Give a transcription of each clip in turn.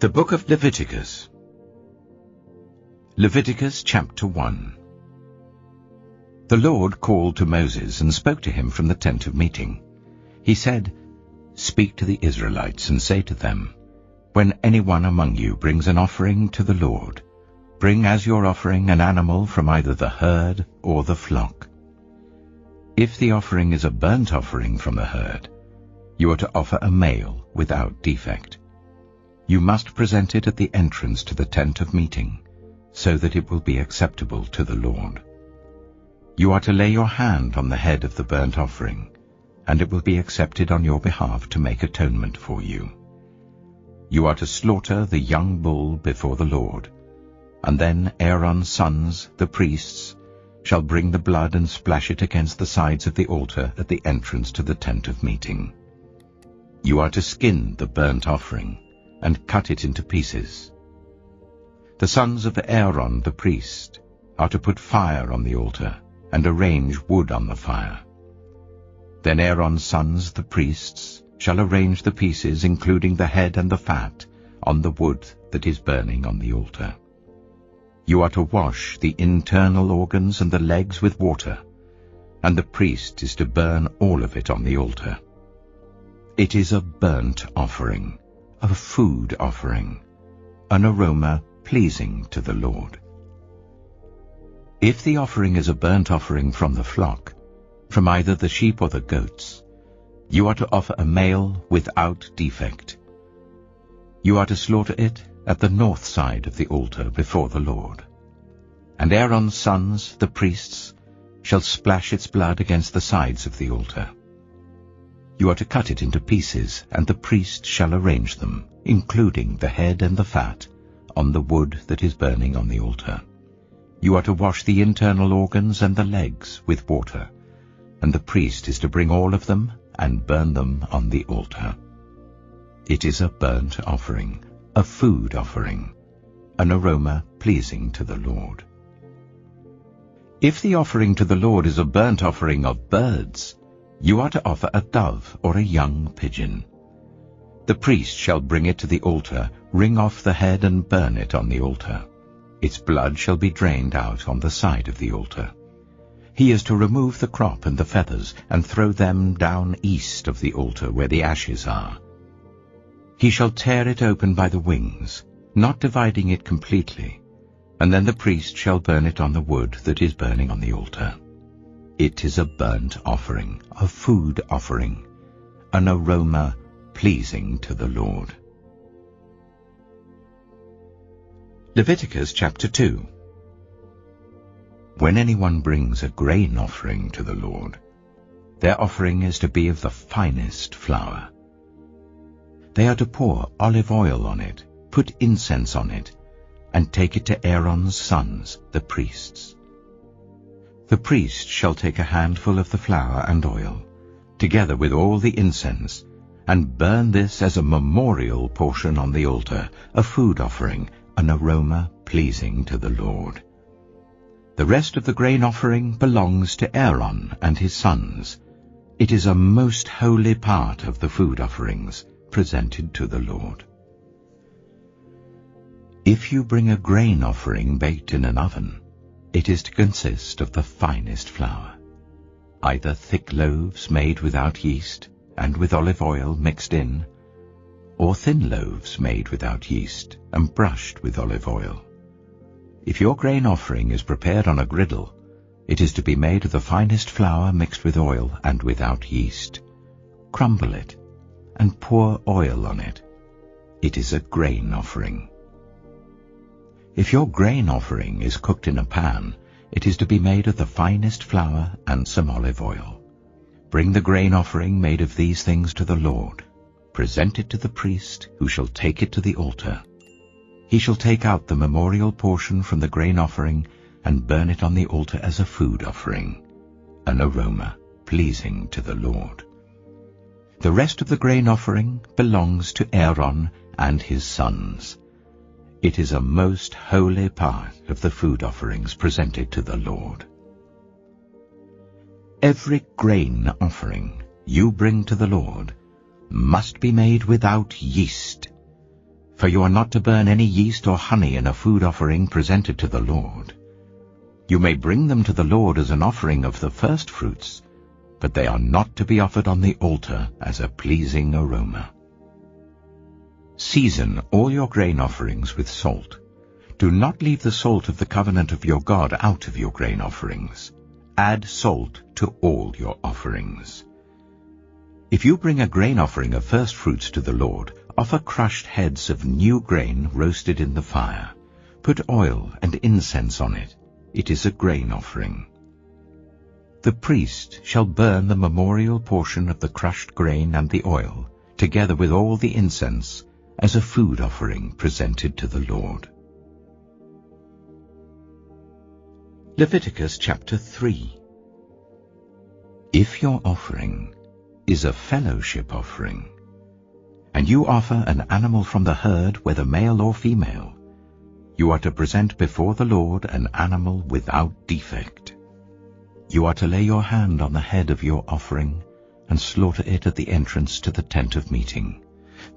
The Book of Leviticus. Leviticus chapter 1. The Lord called to Moses and spoke to him from the tent of meeting. He said, "Speak to the Israelites and say to them, when anyone among you brings an offering to the Lord, bring as your offering an animal from either the herd or the flock. If the offering is a burnt offering from the herd, you are to offer a male without defect. You must present it at the entrance to the tent of meeting, so that it will be acceptable to the Lord. You are to lay your hand on the head of the burnt offering, and it will be accepted on your behalf to make atonement for you. You are to slaughter the young bull before the Lord, and then Aaron's sons, the priests, shall bring the blood and splash it against the sides of the altar at the entrance to the tent of meeting. You are to skin the burnt offering and cut it into pieces. The sons of Aaron the priest are to put fire on the altar and arrange wood on the fire. Then Aaron's sons, the priests, shall arrange the pieces, including the head and the fat, on the wood that is burning on the altar. You are to wash the internal organs and the legs with water, and the priest is to burn all of it on the altar. It is a burnt offering, a food offering, an aroma pleasing to the Lord. If the offering is a burnt offering from the flock, from either the sheep or the goats, you are to offer a male without defect. You are to slaughter it at the north side of the altar before the Lord. And Aaron's sons, the priests, shall splash its blood against the sides of the altar. You are to cut it into pieces, and the priest shall arrange them, including the head and the fat, on the wood that is burning on the altar. You are to wash the internal organs and the legs with water, and the priest is to bring all of them and burn them on the altar. It is a burnt offering, a food offering, an aroma pleasing to the Lord. If the offering to the Lord is a burnt offering of birds, you are to offer a dove or a young pigeon. The priest shall bring it to the altar, wring off the head and burn it on the altar. Its blood shall be drained out on the side of the altar. He is to remove the crop and the feathers and throw them down east of the altar where the ashes are. He shall tear it open by the wings, not dividing it completely, and then the priest shall burn it on the wood that is burning on the altar. It is a burnt offering, a food offering, an aroma pleasing to the Lord. Leviticus chapter 2. When anyone brings a grain offering to the Lord, their offering is to be of the finest flour. They are to pour olive oil on it, put incense on it, and take it to Aaron's sons, the priests. The priest shall take a handful of the flour and oil, together with all the incense, and burn this as a memorial portion on the altar, a food offering, an aroma pleasing to the Lord. The rest of the grain offering belongs to Aaron and his sons. It is a most holy part of the food offerings presented to the Lord. If you bring a grain offering baked in an oven, it is to consist of the finest flour, either thick loaves made without yeast and with olive oil mixed in, or thin loaves made without yeast and brushed with olive oil. If your grain offering is prepared on a griddle, it is to be made of the finest flour mixed with oil and without yeast. Crumble it and pour oil on it. It is a grain offering. If your grain offering is cooked in a pan, it is to be made of the finest flour and some olive oil. Bring the grain offering made of these things to the Lord. Present it to the priest, who shall take it to the altar. He shall take out the memorial portion from the grain offering and burn it on the altar as a food offering, an aroma pleasing to the Lord. The rest of the grain offering belongs to Aaron and his sons. It is a most holy part of the food offerings presented to the Lord. Every grain offering you bring to the Lord must be made without yeast, For you are not to burn any yeast or honey in a food offering presented to the Lord. You may bring them to the Lord as an offering of the first fruits, but they are not to be offered on the altar as a pleasing aroma. Season all your grain offerings with salt. Do not leave the salt of the covenant of your God out of your grain offerings. Add salt to all your offerings. If you bring a grain offering of first fruits to the Lord, offer crushed heads of new grain roasted in the fire. Put oil and incense on it. It is a grain offering. The priest shall burn the memorial portion of the crushed grain and the oil, together with all the incense, as a food offering presented to the Lord. Leviticus chapter 3. If your offering is a fellowship offering, and you offer an animal from the herd, whether male or female, you are to present before the Lord an animal without defect. You are to lay your hand on the head of your offering and slaughter it at the entrance to the tent of meeting.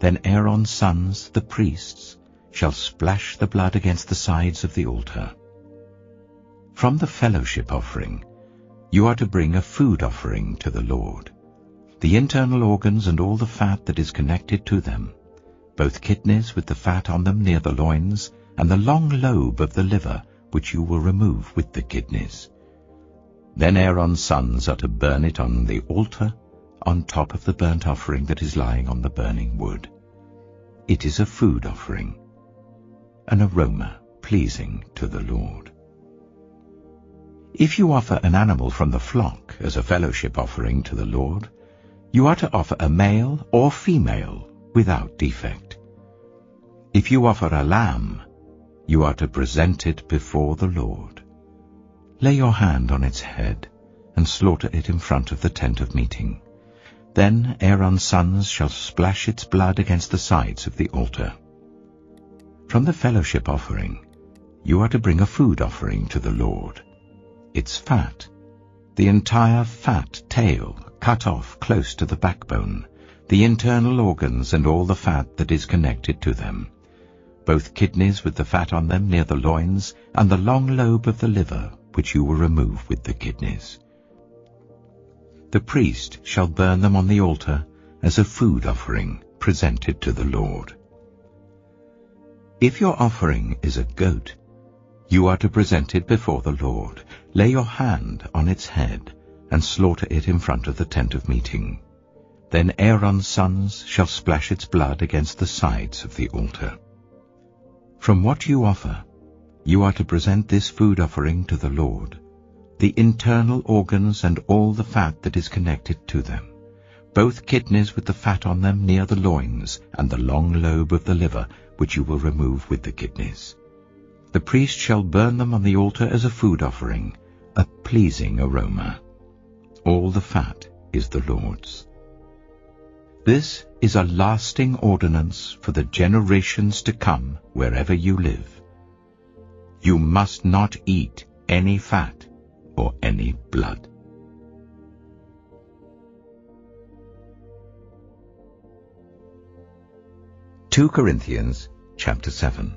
Then Aaron's sons, the priests, shall splash the blood against the sides of the altar. From the fellowship offering, you are to bring a food offering to the Lord. The internal organs and all the fat that is connected to them, both kidneys with the fat on them near the loins, and the long lobe of the liver, which you will remove with the kidneys. Then Aaron's sons are to burn it on the altar, on top of the burnt offering that is lying on the burning wood. It is a food offering, an aroma pleasing to the Lord. If you offer an animal from the flock as a fellowship offering to the Lord, you are to offer a male or female without defect. If you offer a lamb, you are to present it before the Lord. Lay your hand on its head and slaughter it in front of the tent of meeting. Then Aaron's sons shall splash its blood against the sides of the altar. From the fellowship offering, you are to bring a food offering to the Lord. Its fat, the entire fat tail, cut off close to the backbone, the internal organs and all the fat that is connected to them, both kidneys with the fat on them near the loins, and the long lobe of the liver, which you will remove with the kidneys. The priest shall burn them on the altar as a food offering presented to the Lord. If your offering is a goat, you are to present it before the Lord. Lay your hand on its head and slaughter it in front of the tent of meeting. Then Aaron's sons shall splash its blood against the sides of the altar. From what you offer, you are to present this food offering to the Lord, the internal organs and all the fat that is connected to them, both kidneys with the fat on them near the loins, and the long lobe of the liver, which you will remove with the kidneys. The priest shall burn them on the altar as a food offering, a pleasing aroma. All the fat is the Lord's. This is a lasting ordinance for the generations to come wherever you live. You must not eat any fat or any blood. (2 Corinthians chapter 7).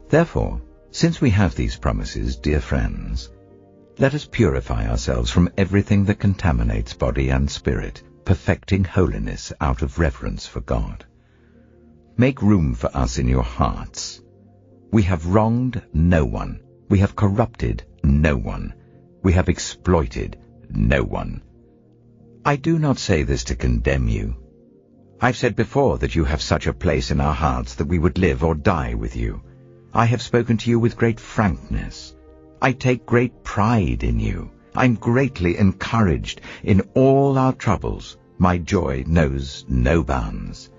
Therefore, since we have these promises, dear friends, let us purify ourselves from everything that contaminates body and spirit, perfecting holiness out of reverence for God. Make room for us in your hearts. We have wronged no one. We have corrupted no one. We have exploited no one. I do not say this to condemn you. I've said before that you have such a place in our hearts that we would live or die with you. I have spoken to you with great frankness. I take great pride in you. I'm greatly encouraged in all our troubles. My joy knows no bounds.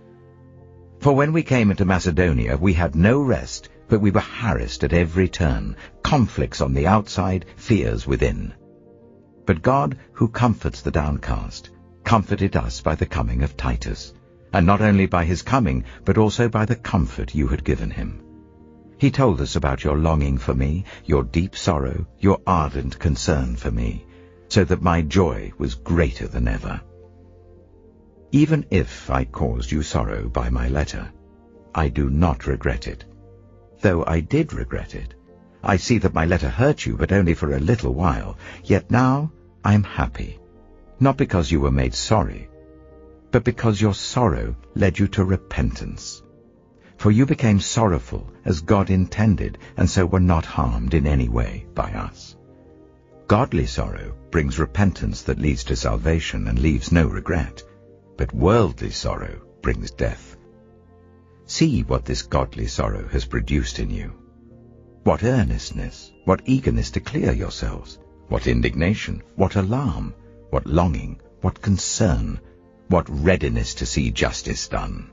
For when we came into Macedonia, we had no rest, but we were harassed at every turn, conflicts on the outside, fears within. But God, who comforts the downcast, comforted us by the coming of Titus, and not only by his coming, but also by the comfort you had given him. He told us about your longing for me, your deep sorrow, your ardent concern for me, so that my joy was greater than ever. Even if I caused you sorrow by my letter, I do not regret it. Though I did regret it, I see that my letter hurt you, but only for a little while. Yet now I am happy, not because you were made sorry, but because your sorrow led you to repentance. For you became sorrowful as God intended, and so were not harmed in any way by us. Godly sorrow brings repentance that leads to salvation and leaves no regret, but worldly sorrow brings death. See what this godly sorrow has produced in you. What earnestness, what eagerness to clear yourselves, what indignation, what alarm, what longing, what concern, what readiness to see justice done.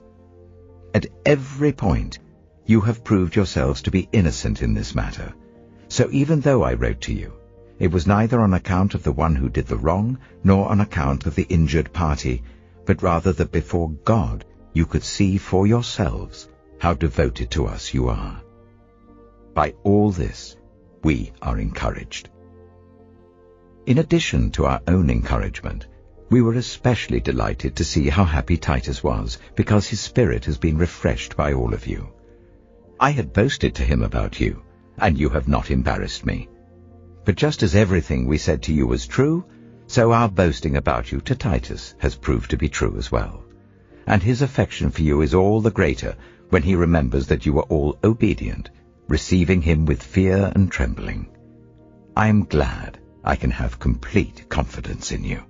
At every point you have proved yourselves to be innocent in this matter. So even though I wrote to you, it was neither on account of the one who did the wrong, nor on account of the injured party, but rather that before God you could see for yourselves how devoted to us you are. By all this we are encouraged. In addition to our own encouragement, we were especially delighted to see how happy Titus was, because his spirit has been refreshed by all of you. I had boasted to him about you, and you have not embarrassed me. But just as everything we said to you was true, so our boasting about you to Titus has proved to be true as well. And his affection for you is all the greater when he remembers that you were all obedient, receiving him with fear and trembling. I am glad I can have complete confidence in you.